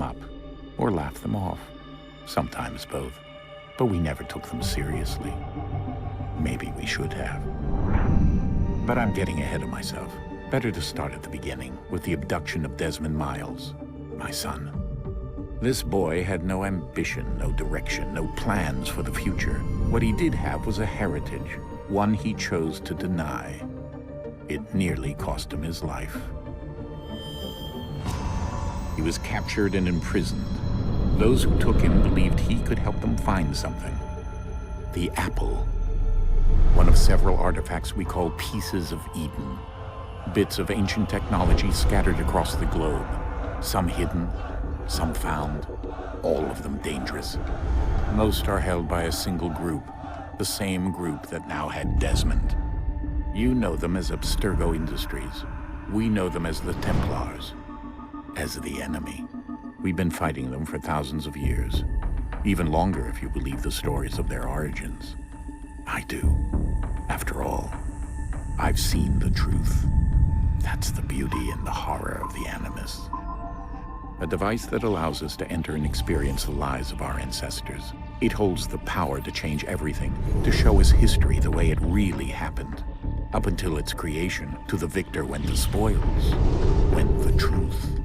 them up or laugh them off. Sometimes both. But we never took them seriously. Maybe we should have. But I'm getting ahead of myself. Better to start at the beginning, with the abduction of Desmond Miles, my son. This boy had no ambition, no direction, no plans for the future. What he did have was a heritage, one he chose to deny. It nearly cost him his life. He was captured and imprisoned. Those who took him believed he could help them find something. The apple. One of several artifacts we call Pieces of Eden. Bits of ancient technology scattered across the globe. Some hidden, some found, all of them dangerous. Most are held by a single group, the same group that now had Desmond. You know them as Abstergo Industries. We know them as the Templars, as the enemy. We've been fighting them for thousands of years, even longer if you believe the stories of their origins. I do. After all, I've seen the truth. That's the beauty and the horror of the Animus. A device that allows us to enter and experience the lives of our ancestors. It holds the power to change everything, to show us history the way it really happened. Up until its creation, to the victor went the spoils, went the truth.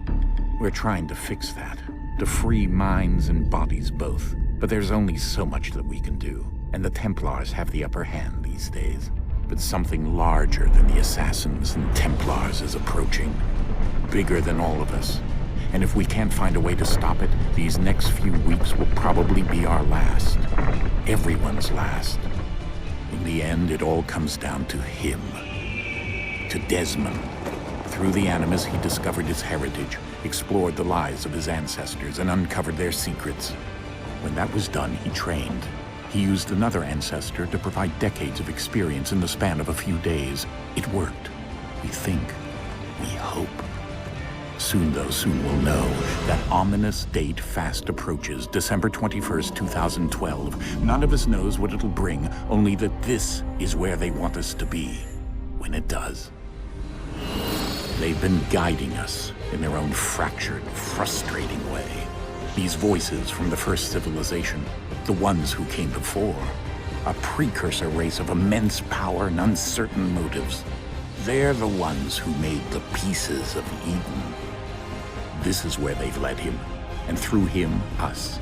We're trying to fix that, to free minds and bodies both. But there's only so much that we can do, and the Templars have the upper hand these days. But something larger than the Assassins and Templars is approaching, bigger than all of us. And if we can't find a way to stop it, these next few weeks will probably be our last. Everyone's last. In the end, it all comes down to him. To Desmond. Through the Animus, he discovered his heritage, explored the lives of his ancestors, and uncovered their secrets. When that was done, he trained. He used another ancestor to provide decades of experience in the span of a few days. It worked. We think. We hope. Soon, though, soon we'll know. That ominous date fast approaches, December 21st, 2012. None of us knows what it'll bring, only that this is where they want us to be, when it does. They've been guiding us in their own fractured, frustrating way. These voices from the first civilization, the ones who came before, a precursor race of immense power and uncertain motives. They're the ones who made the Pieces of Eden. This is where they've led him, and through him, us.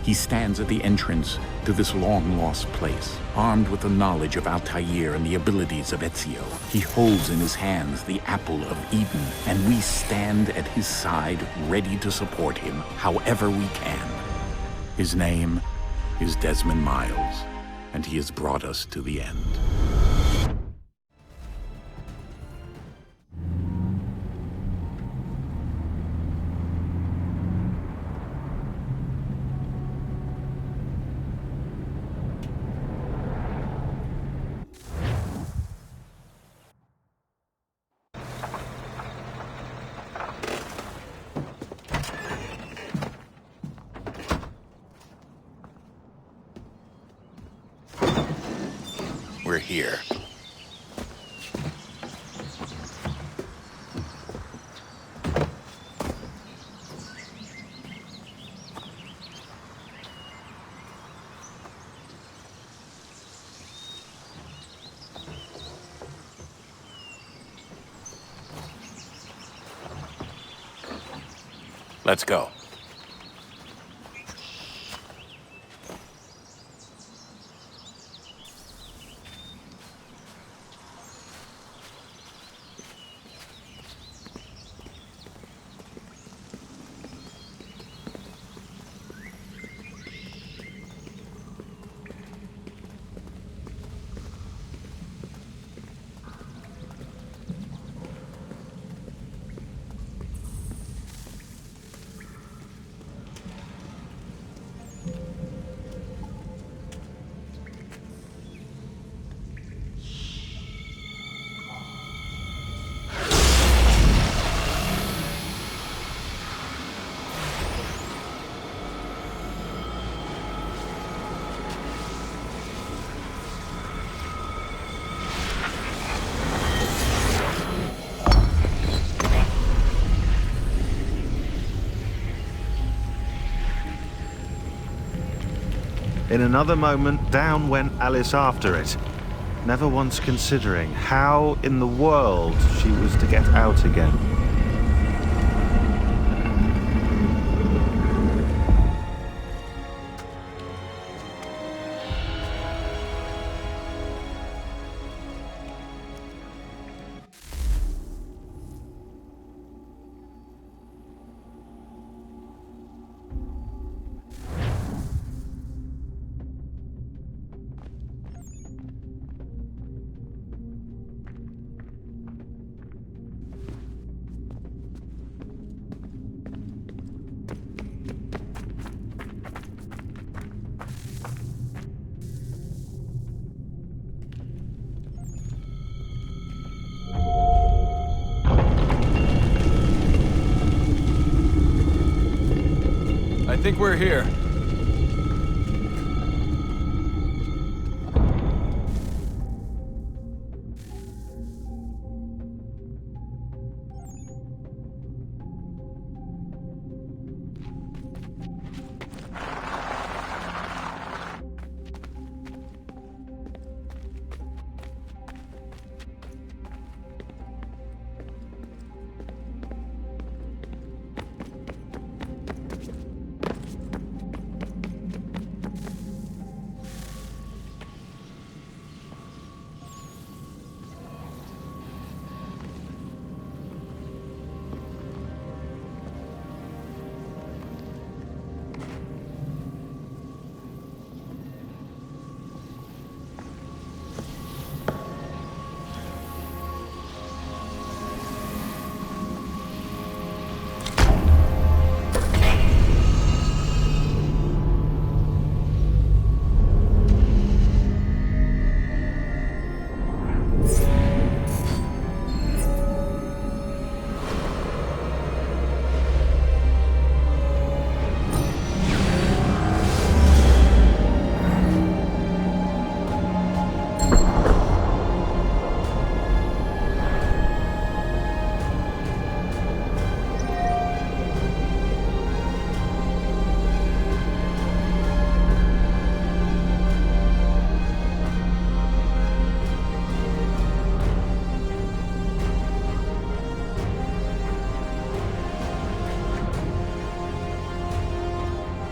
He stands at the entrance to this long-lost place, armed with the knowledge of Altair and the abilities of Ezio. He holds in his hands the Apple of Eden, and we stand at his side, ready to support him however we can. His name is Desmond Miles, and he has brought us to the end. We're here. Let's go. In another moment, down went Alice after it, never once considering how in the world she was to get out again. I think we're here.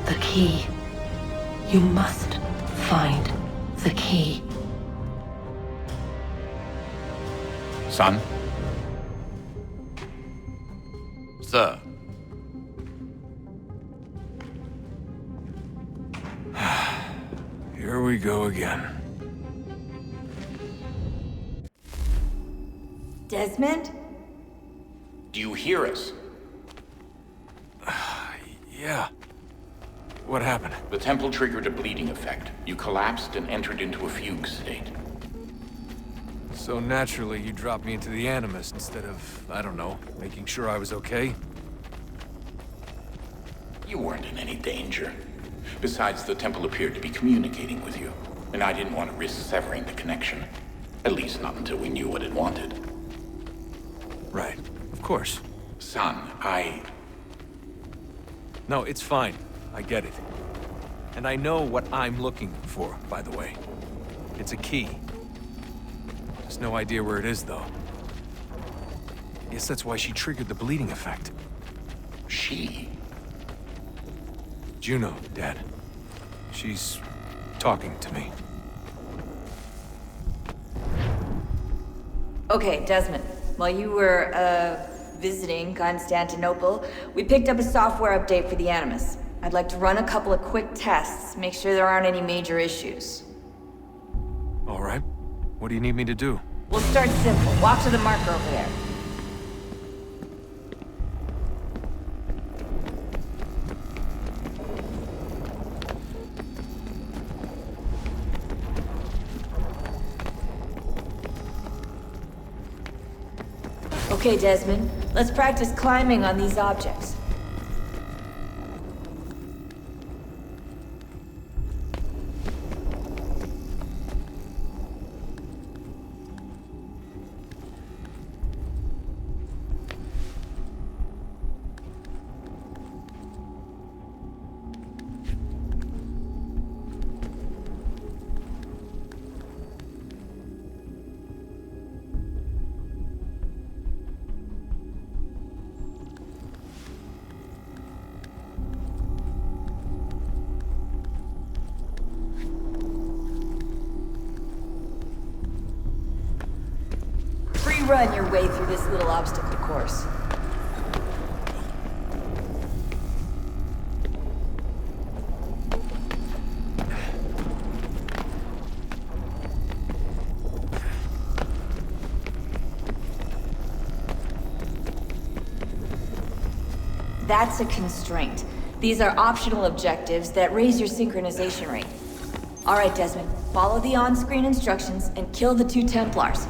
The key. You must find the key. Son? Sir. Here we go again. Desmond? Do you hear us? Yeah. What happened? The temple triggered a bleeding effect. You collapsed and entered into a fugue state. So naturally, you dropped me into the Animus instead of, I don't know, making sure I was okay? You weren't in any danger. Besides, the temple appeared to be communicating with you, and I didn't want to risk severing the connection. At least not until we knew what it wanted. Right. Of course. Son, No, it's fine. I get it. And I know what I'm looking for, by the way. It's a key. Just no idea where it is, though. Guess that's why she triggered the bleeding effect. She? Juno, Dad. She's talking to me. Okay, Desmond. While you were, visiting Constantinople, we picked up a software update for the Animus. I'd like to run a couple of quick tests, make sure there aren't any major issues. All right. What do you need me to do? We'll start simple. Walk to the marker over there. Okay, Desmond. Let's practice climbing on these objects. run your way through this little obstacle course. That's a constraint. These are optional objectives that raise your synchronization rate. Alright, Desmond, follow the on-screen instructions and kill the 2 Templars.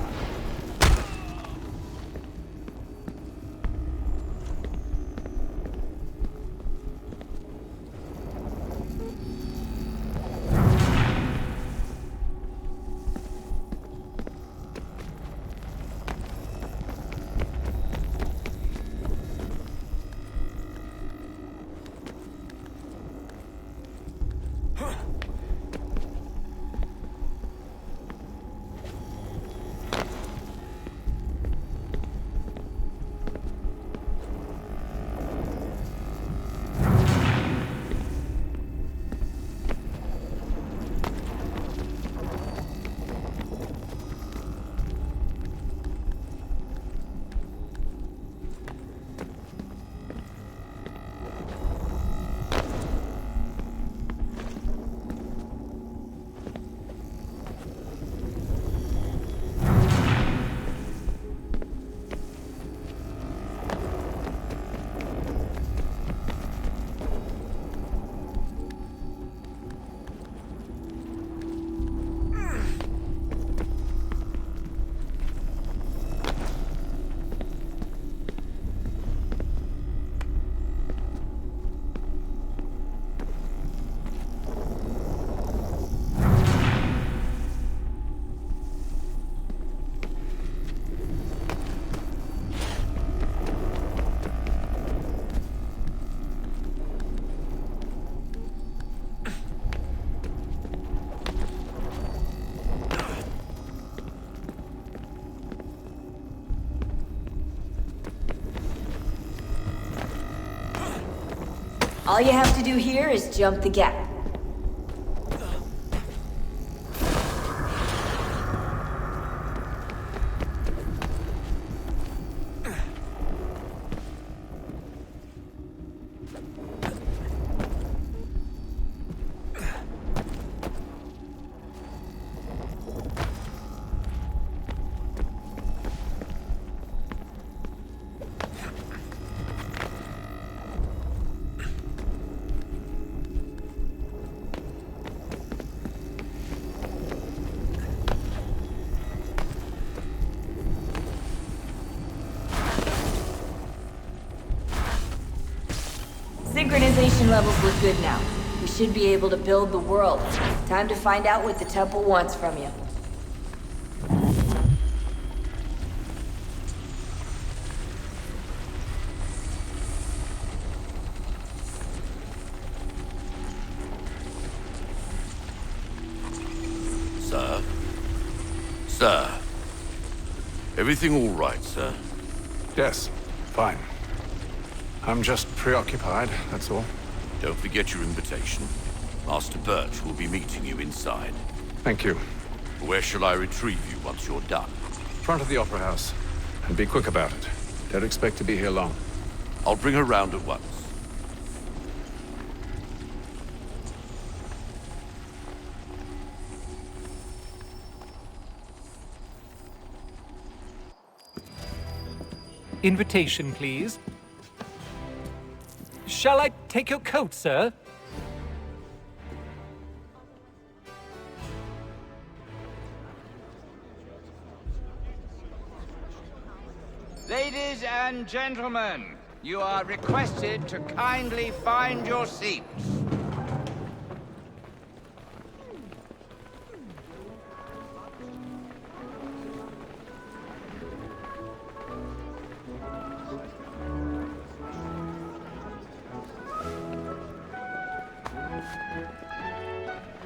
All you have to do here is jump the gap. Synchronization levels look good now. We should be able to build the world. Time to find out what the temple wants from you. Sir? Sir? Everything all right, sir? Yes, fine. I'm just preoccupied, that's all. Don't forget your invitation. Master Birch will be meeting you inside. Thank you. Where shall I retrieve you once you're done? Front of the Opera House. And be quick about it. Don't expect to be here long. I'll bring her round at once. Invitation, please. Shall I take your coat, sir? Ladies and gentlemen, you are requested to kindly find your seats.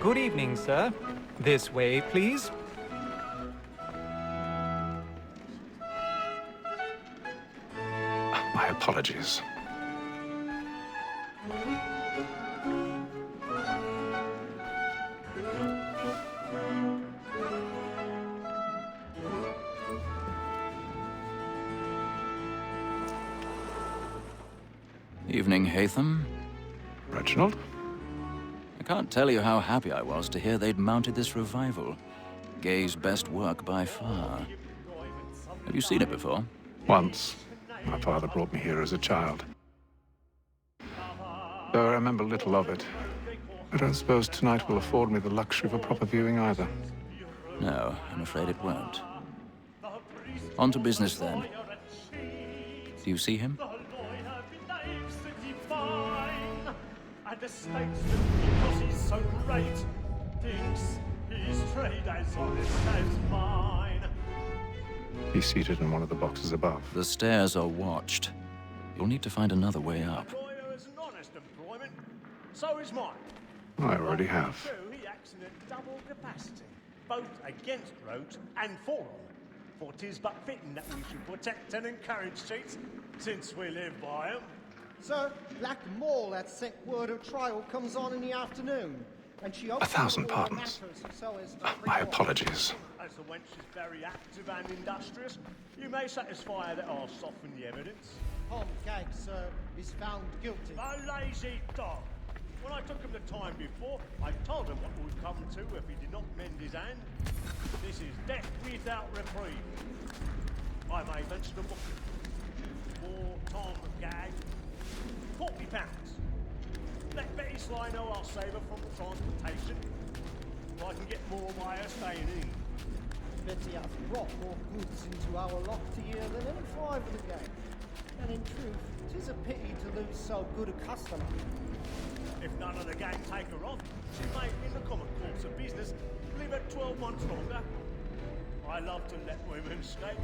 Good evening, sir. This way, please. My apologies. Evening, Hatham. Reginald? I can't tell you how happy I was to hear they'd mounted this revival. Gay's best work by far. Have you seen it before? Once. My father brought me here as a child. Though I remember little of it. I don't suppose tonight will afford me the luxury of a proper viewing either. No, I'm afraid it won't. On to business then. Do you see him? And the statesman, because he's so great, thinks his trade as honest as mine. He's seated in one of the boxes above. The stairs are watched. You'll need to find another way up. Lawyer is an honest employment, so is mine. I already have. He acts in a double capacity, both against rogues and for them. For 'tis but fitting that we should protect and encourage cheats, since we live by 'em. Sir, Black Mall that set word of trial comes on in the afternoon, and she 1,000 pardons. My apologies. As the wench is very active and industrious, you may satisfy that I'll soften the evidence. Tom Gag, sir, is found guilty. A lazy dog! When I took him the time before, I told him what would come to if he did not mend his hand. This is death without reprieve. I may venture to book him. For Tom Gag, £40. Let Betty Sly know I'll save her from transportation. I can get more by her staying in. Betty has brought more goods into our loft here than any five of the gang. And in truth, 'tis a pity to lose so good a customer. If none of the gang take her off, she may, in the common course of business, live at 12 months longer. I love to let women escape.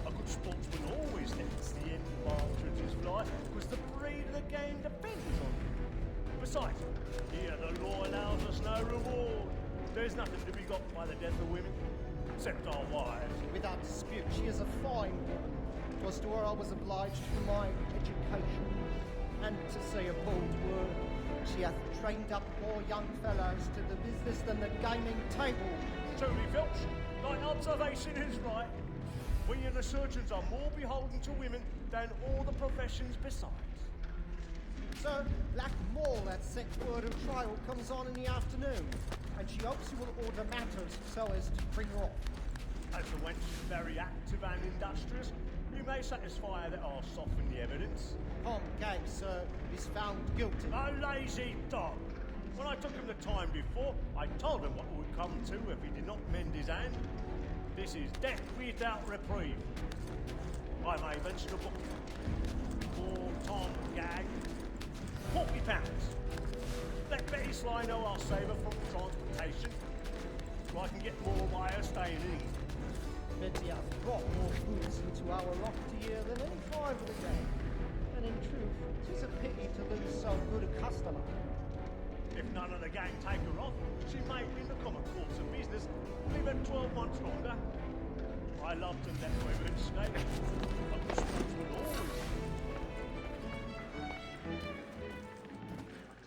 A good sportsman always lets the end partridges fly, because the breed of the game depends on it. Besides, here the law allows us no reward. There's nothing to be got by the death of women, except our wives. Without dispute, she is a fine woman. 'Twas to her I was obliged for my education. And to say a bold word, she hath trained up more young fellows to the business than the gaming table. Truly, Filch, thy observation is right. We and the surgeons are more beholden to women than all the professions besides. Sir, Black Mall that set word of trial comes on in the afternoon, and she hopes you will order matters so as to bring her off. As the wench is very active and industrious, you may satisfy her that I'll soften the evidence. Tom Gag, sir, is found guilty. A lazy dog! When I took him the time before, I told him what would come to if he did not mend his hand. This is death without reprieve. I may venture to book him. For Tom Gag, £40. Let Betty Sly know I'll save her from transportation, so I can get more by her staying in. Betty has brought more goods into our loft here than any five of the gang. And in truth, 'tis a pity to lose so good a customer. If none of the gang take her off, she may, in the common course of business, live at 12 months longer. I love to let women escape, but the sportsman always.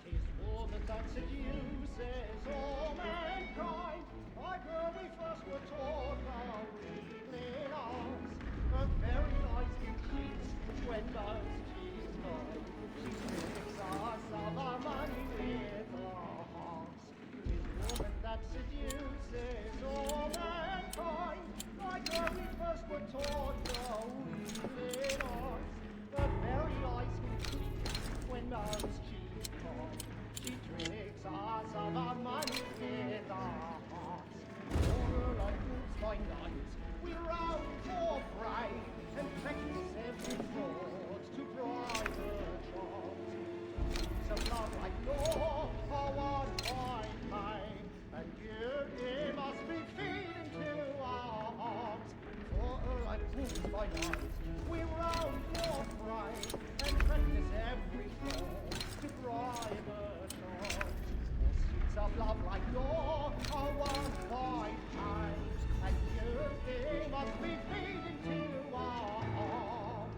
'Tis woman that seduces all mankind. Like her we first were taught our weakling arms. Her very eyes give cheats when those cheats fall. She tricks us of our money with her hearts. 'Tis woman that seduces all mankind. Like her we first were taught our weakling arms. Her very eyes give cheats when those cheats fall. She tricks us of our money with our hearts. For like wolves by night, we round for prey and practice every fraud to bribe her charms. So love like law, our one fine pain, and you must be feeding to our hearts. For like wolves by night, we round for prey and practice every fraud to bribe her charms. Of love like law, are one by times, and you must be feeding to our heart.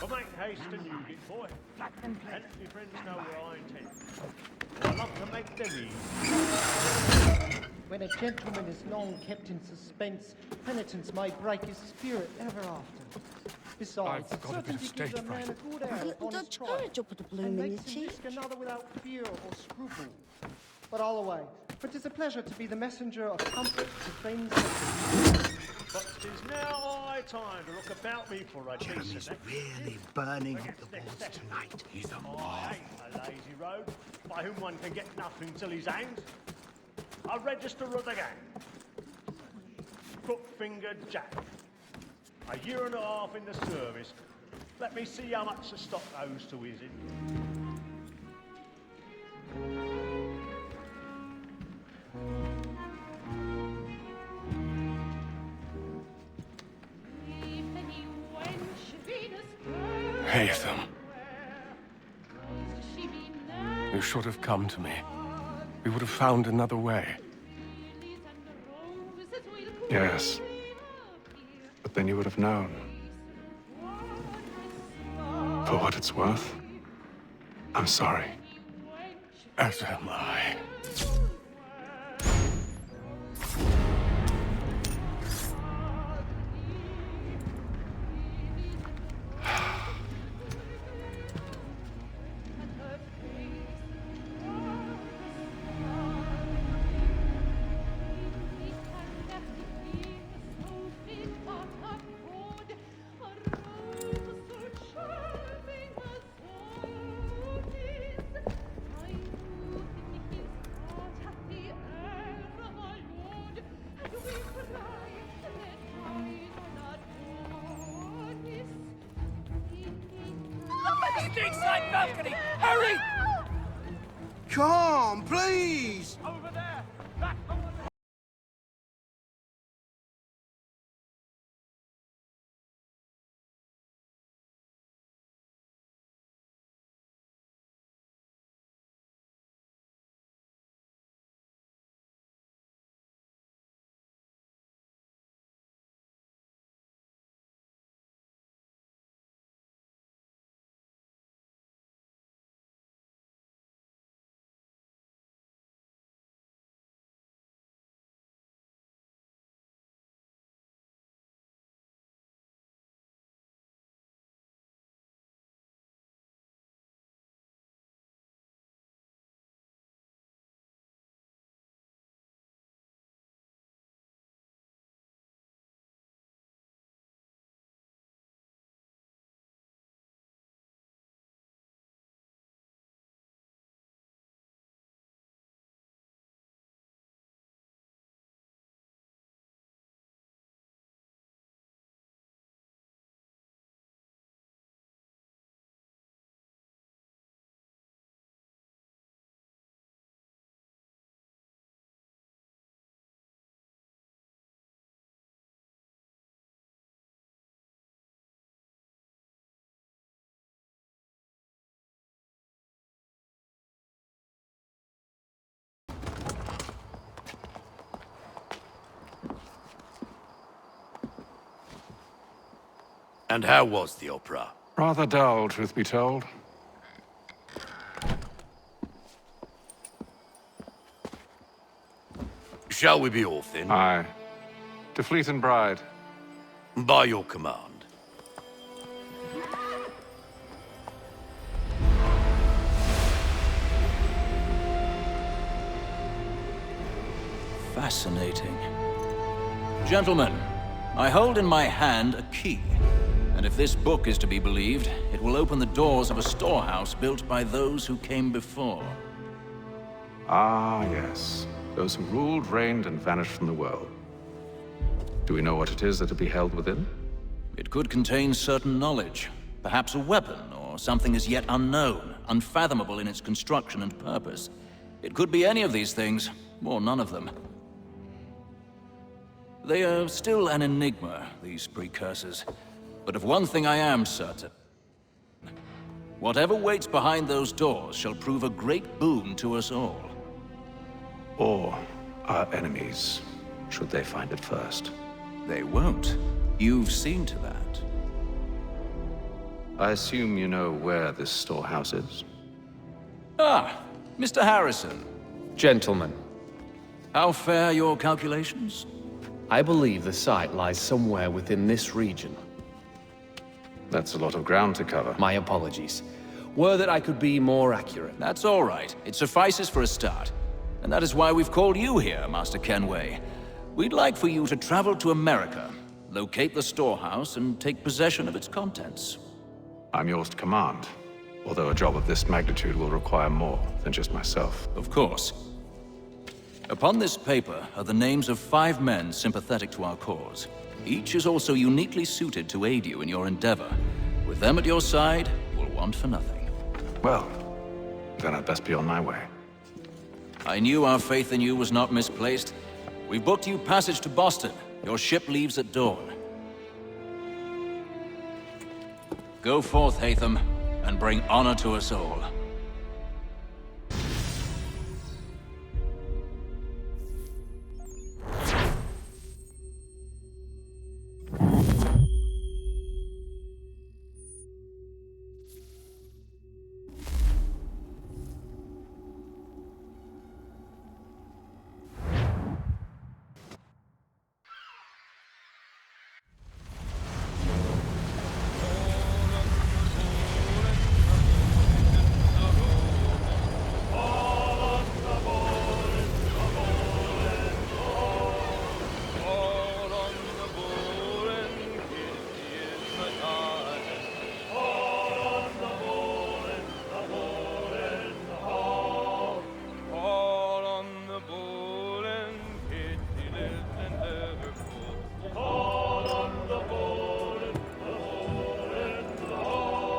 Well, make haste and use it, boy. And let me friends know where I intend. I love to make them easy. When a gentleman is long kept in suspense, penitence may break his spirit ever after. Besides, I've got a bit of certainty gives stage a man fright. a good air upon his trial, or put a bloom and in your makes him cheek. risk another without fear or scruple. But I'll away, for 'tis a pleasure to be the messenger of comfort to friends. But 'tis now high time to look about me for a decent really burning up the walls tonight. He's a I hate a lazy road, by whom one can get nothing till he's hanged. I register of the gang. Crook-fingered Jack. A year and a half in the service. Let me see how much the stock owes to his in. Haytham. You should have come to me. We would have found another way. Yes. But then you would have known. For what it's worth, I'm sorry. As am I. Inside balcony! Hurry! Come, please! Over there! Back over there! And how was the opera? Rather dull, truth be told. Shall we be off then? Aye. To Fleet and Bride. By your command. Fascinating. Gentlemen, I hold in my hand a key. And if this book is to be believed, it will open the doors of a storehouse built by those who came before. Ah, yes. Those who ruled, reigned, and vanished from the world. Do we know what it is that will be held within? It could contain certain knowledge. Perhaps a weapon, or something as yet unknown, unfathomable in its construction and purpose. It could be any of these things, or none of them. They are still an enigma, these precursors. But of one thing I am certain. Whatever waits behind those doors shall prove a great boon to us all. Or our enemies, should they find it first. They won't. You've seen to that. I assume you know where this storehouse is? Ah, Mr. Harrison. Gentlemen, How fare your calculations? I believe the site lies somewhere within this region. That's a lot of ground to cover. My apologies. Were that I could be more accurate. That's all right. It suffices for a start. And that is why we've called you here, Master Kenway. We'd like for you to travel to America, locate the storehouse, and take possession of its contents. I'm yours to command, although a job of this magnitude will require more than just myself. Of course. Upon this paper are the names of 5 men sympathetic to our cause. Each is also uniquely suited to aid you in your endeavor. With them at your side, you will want for nothing. Well, then I'd best be on my way. I knew our faith in you was not misplaced. We've booked you passage to Boston. Your ship leaves at dawn. Go forth, Hatham, and bring honor to us all.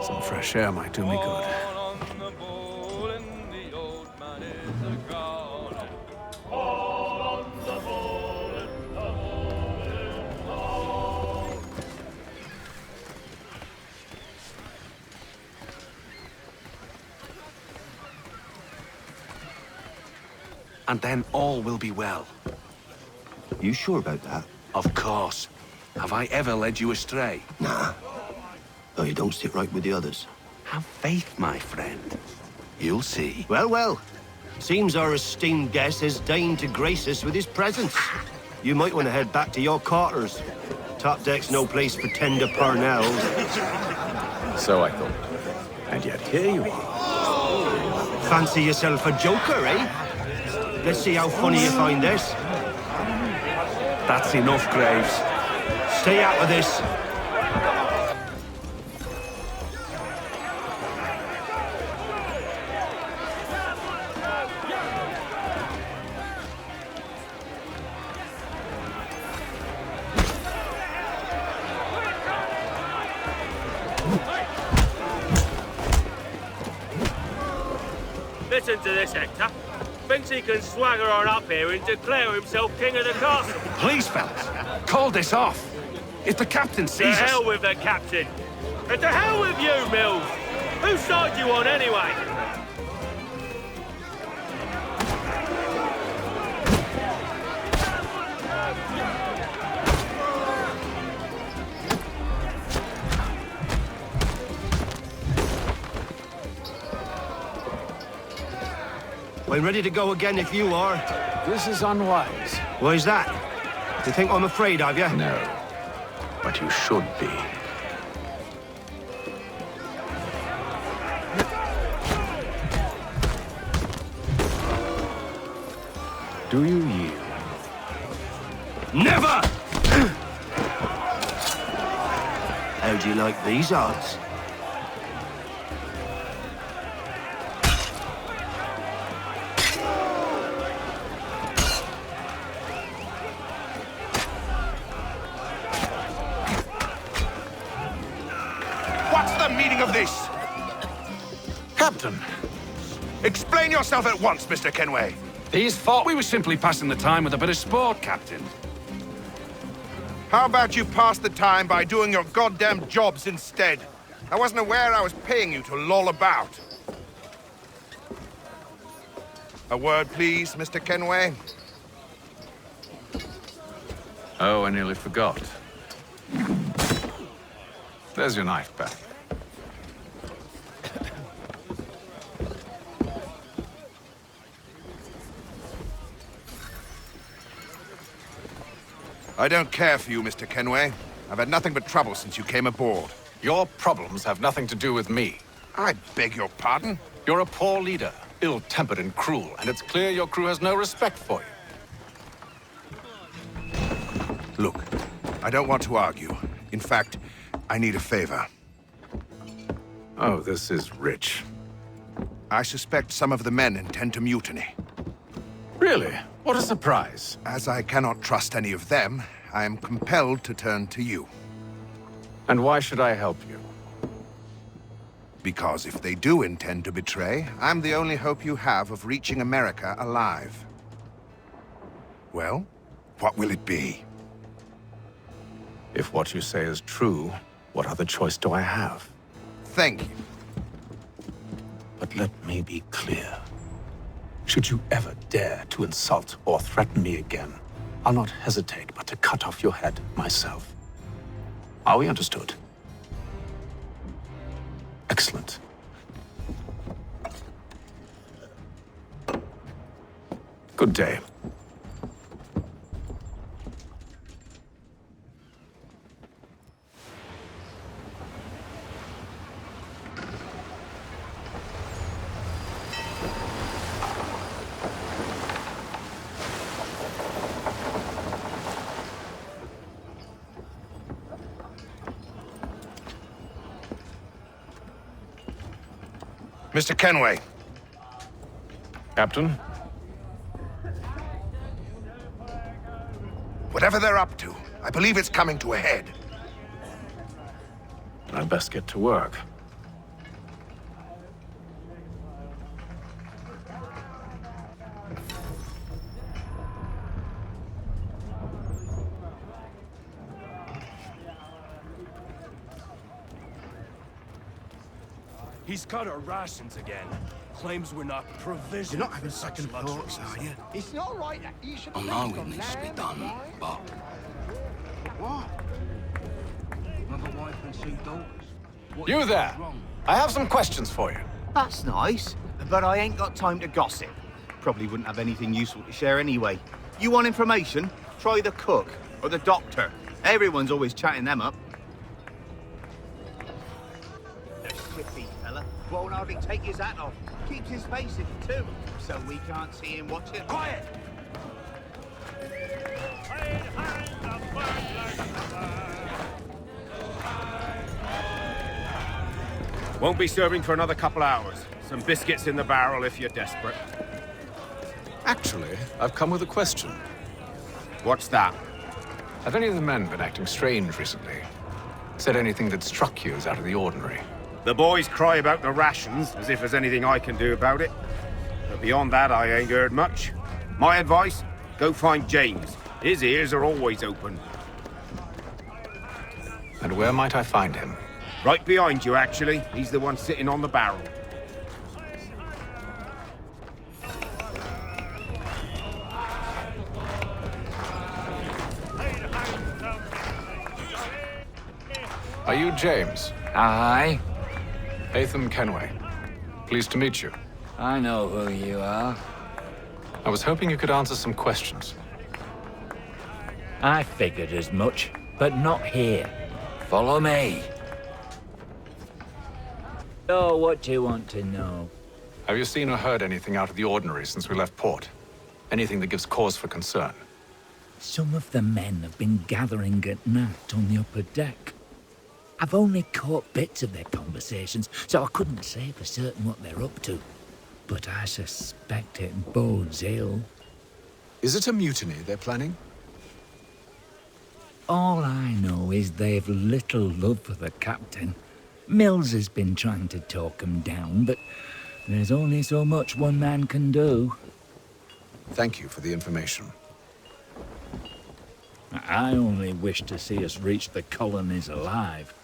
Some fresh air might do me good. And then all will be well. You sure about that? Of course. Have I ever led you astray? Nah. Though you don't sit right with the others. Have faith, my friend. You'll see. Well, well. Seems our esteemed guest has deigned to grace us with his presence. You might want to head back to your quarters. Top deck's no place for tender parnells. So I thought. And yet here you are. Fancy yourself a joker, eh? Let's see how funny you find this. That's enough, Graves. Stay out of this. Listen to this, Hector. Thinks he can swagger on up here and declare himself king of the castle. Please, fellas, call this off. If the captain To sees us... hell with the captain. And to hell with you, Mills. Whose side you on, anyway? I'm ready to go again if you are. This is unwise. Why's that? You think I'm afraid of you? No. But you should be. Do you yield? Never! How do you like these odds? What's the meaning of this? Captain, explain yourself at once, Mr. Kenway. These thought we were simply passing the time with a bit of sport, Captain. How about you pass the time by doing your goddamn jobs instead? I wasn't aware I was paying you to loll about. A word, please, Mr. Kenway. Oh, I nearly forgot. There's your knife back. I don't care for you, Mr. Kenway. I've had nothing but trouble since you came aboard. Your problems have nothing to do with me. I beg your pardon? You're a poor leader, ill-tempered and cruel, and it's clear your crew has no respect for you. Look, I don't want to argue. In fact, I need a favor. Oh, this is rich. I suspect some of the men intend to mutiny. Really? What a surprise. As I cannot trust any of them, I am compelled to turn to you. And why should I help you? Because if they do intend to betray, I'm the only hope you have of reaching America alive. Well, what will it be? If what you say is true, what other choice do I have? Thank you. But let me be clear. Should you ever dare to insult or threaten me again, I'll not hesitate but to cut off your head myself. Are we understood? Excellent. Good day. Mr. Kenway. Captain? Whatever they're up to, I believe it's coming to a head. I'd best get to work. He's cut our rations again. Claims we're not provisioned. You're not having second thoughts, are you? It's not right that you should I know it needs to be done, but... What? Another wife and 2 daughters. What You is there! wrong? I have some questions for you. That's nice, but I ain't got time to gossip. Probably wouldn't have anything useful to share anyway. You want information? Try the cook or the doctor. Everyone's always chatting them up. Quippy fella won't hardly take his hat off. Keeps his face in it too, so we can't see him watching. Quiet! Won't be serving for another couple hours. Some biscuits in the barrel if you're desperate. Actually, I've come with a question. What's that? Have any of the men been acting strange recently? Said anything that struck you as out of the ordinary? The boys cry about the rations, as if there's anything I can do about it. But beyond that, I ain't heard much. My advice? Go find James. His ears are always open. And where might I find him? Right behind you, actually. He's the one sitting on the barrel. Are you James? Aye. Haytham Kenway. Pleased to meet you. I know who you are. I was hoping you could answer some questions. I figured as much, but not here. Follow me. So, what do you want to know? Have you seen or heard anything out of the ordinary since we left port? Anything that gives cause for concern? Some of the men have been gathering at night on the upper deck. I've only caught bits of their conversations, so I couldn't say for certain what they're up to. But I suspect it bodes ill. Is it a mutiny they're planning? All I know is they've little love for the captain. Mills has been trying to talk him down, but there's only so much one man can do. Thank you for the information. I only wish to see us reach the colonies alive.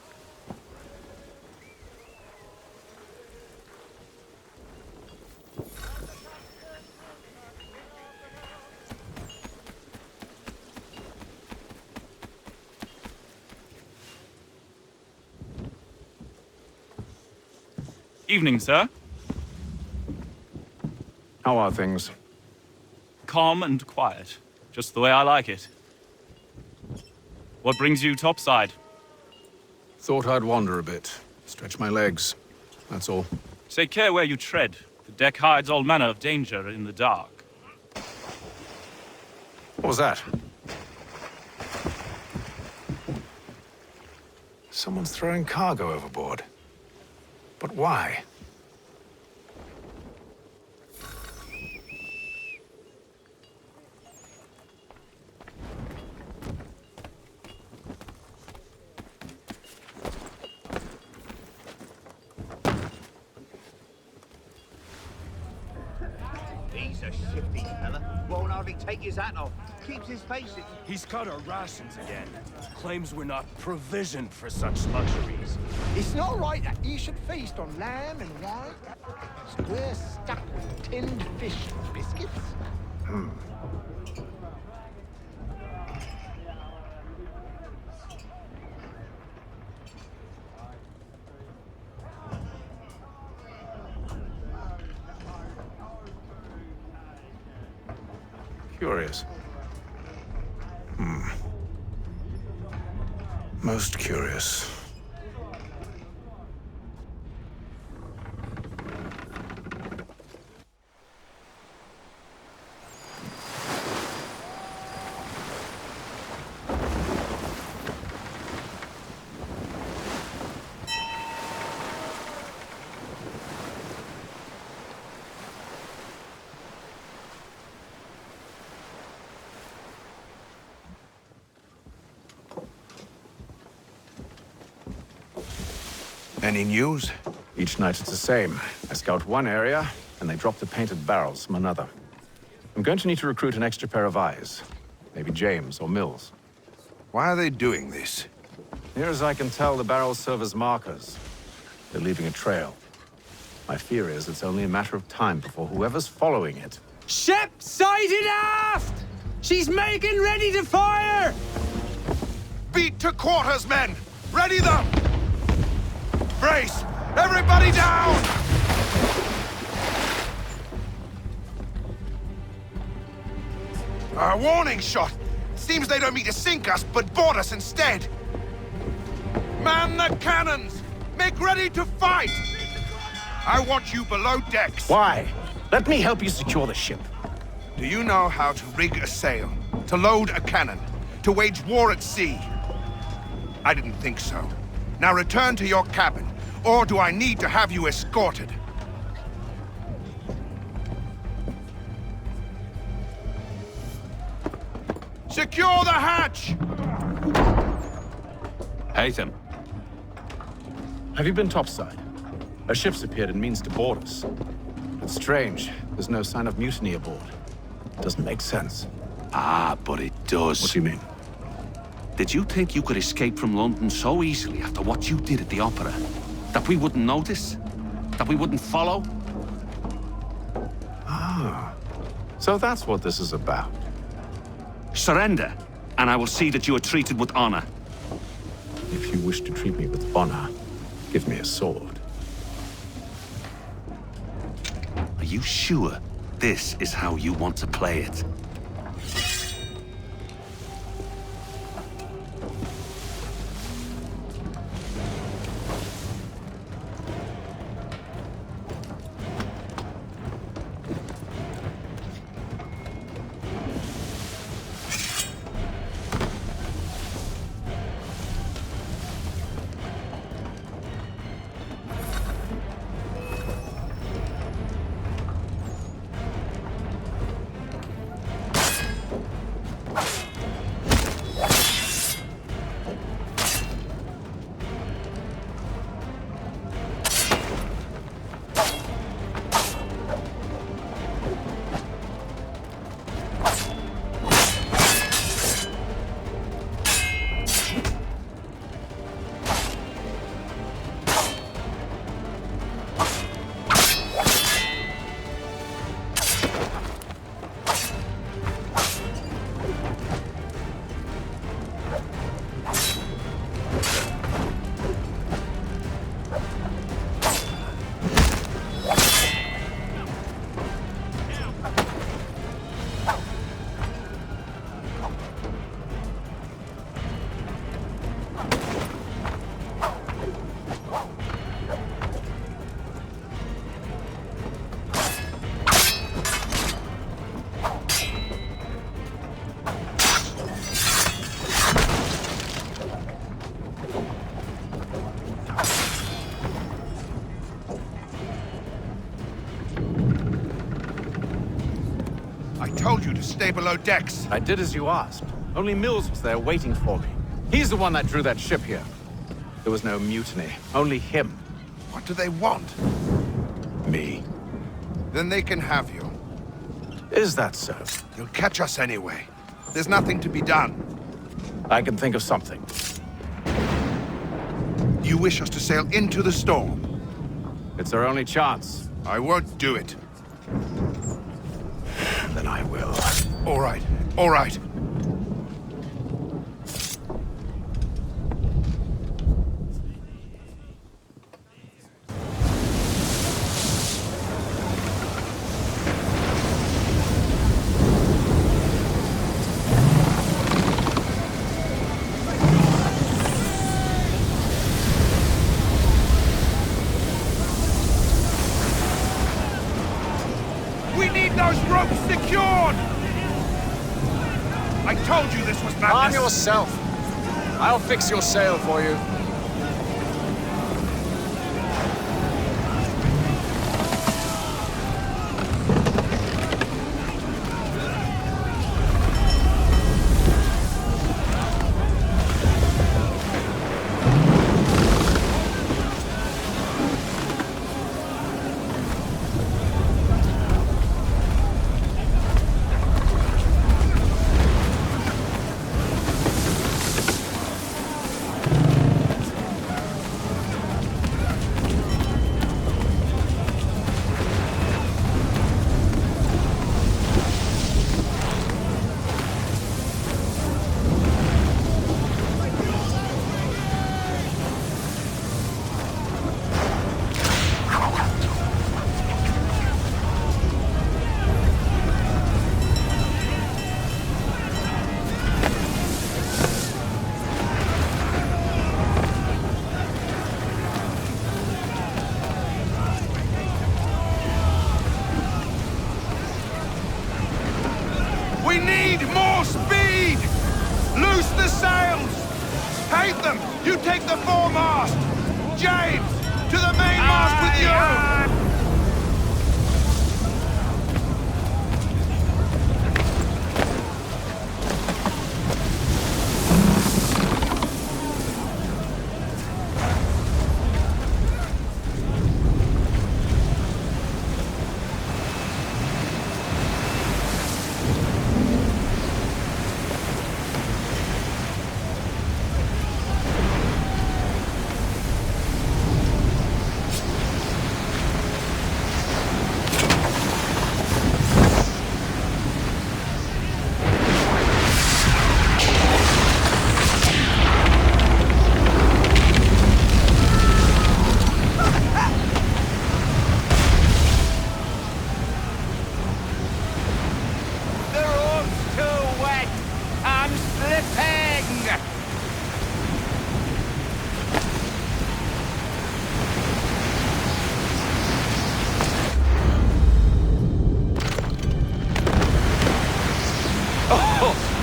Evening, sir. How are things? Calm and quiet. Just the way I like it. What brings you topside? Thought I'd wander a bit. Stretch my legs. That's all. Take care where you tread. The deck hides all manner of danger in the dark. What was that? Someone's throwing cargo overboard. But why? He's a shifty fella. Won't hardly take his hat off. Keeps his face in. He's cut our rations again. Claims we're not provisioned for such luxuries. It's not right that you should feast on lamb and wine. So we're stuck with tinned fish and biscuits. Curious. Most curious. Any news? Each night it's the same. I scout one area, and they drop the painted barrels from another. I'm going to need to recruit an extra pair of eyes. Maybe James or Mills. Why are they doing this? Near as I can tell, the barrels serve as markers. They're leaving a trail. My fear is it's only a matter of time before whoever's following it... Ship sighted aft! She's making ready to fire! Beat to quarters, men! Ready them! Brace! Everybody down! A warning shot! Seems they don't mean to sink us, but board us instead! Man the cannons! Make ready to fight! I want you below decks. Why? Let me help you secure the ship. Do you know how to rig a sail? To load a cannon? To wage war at sea? I didn't think so. Now return to your cabin, or do I need to have you escorted? Secure the hatch! Haytham. Have you been topside? A ship's appeared and means to board us. It's strange. There's no sign of mutiny aboard. Doesn't make sense. Ah, but it does. What do you mean? Did you think you could escape from London so easily after what you did at the opera? That we wouldn't notice? That we wouldn't follow? Ah. So that's what this is about. Surrender, and I will see that you are treated with honor. If you wish to treat me with honor, give me a sword. Are you sure this is how you want to play it? you to stay below decks. I did as you asked. Only Mills was there waiting for me. He's the one that drew that ship here. There was no mutiny, only him. What do they want? Me. Then they can have you. Is that so? You'll catch us anyway. There's nothing to be done. I can think of something. You wish us to sail into the storm? It's our only chance. I won't do it. Then I will. All right, all right. We need those ropes secured! I told you this was madness! Arm yourself. I'll fix your sail for you. We need more speed! Loose the sails! Hate them! You take the foremast! James! To the mainmast with you!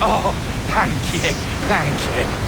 Oh, thank you, thank you.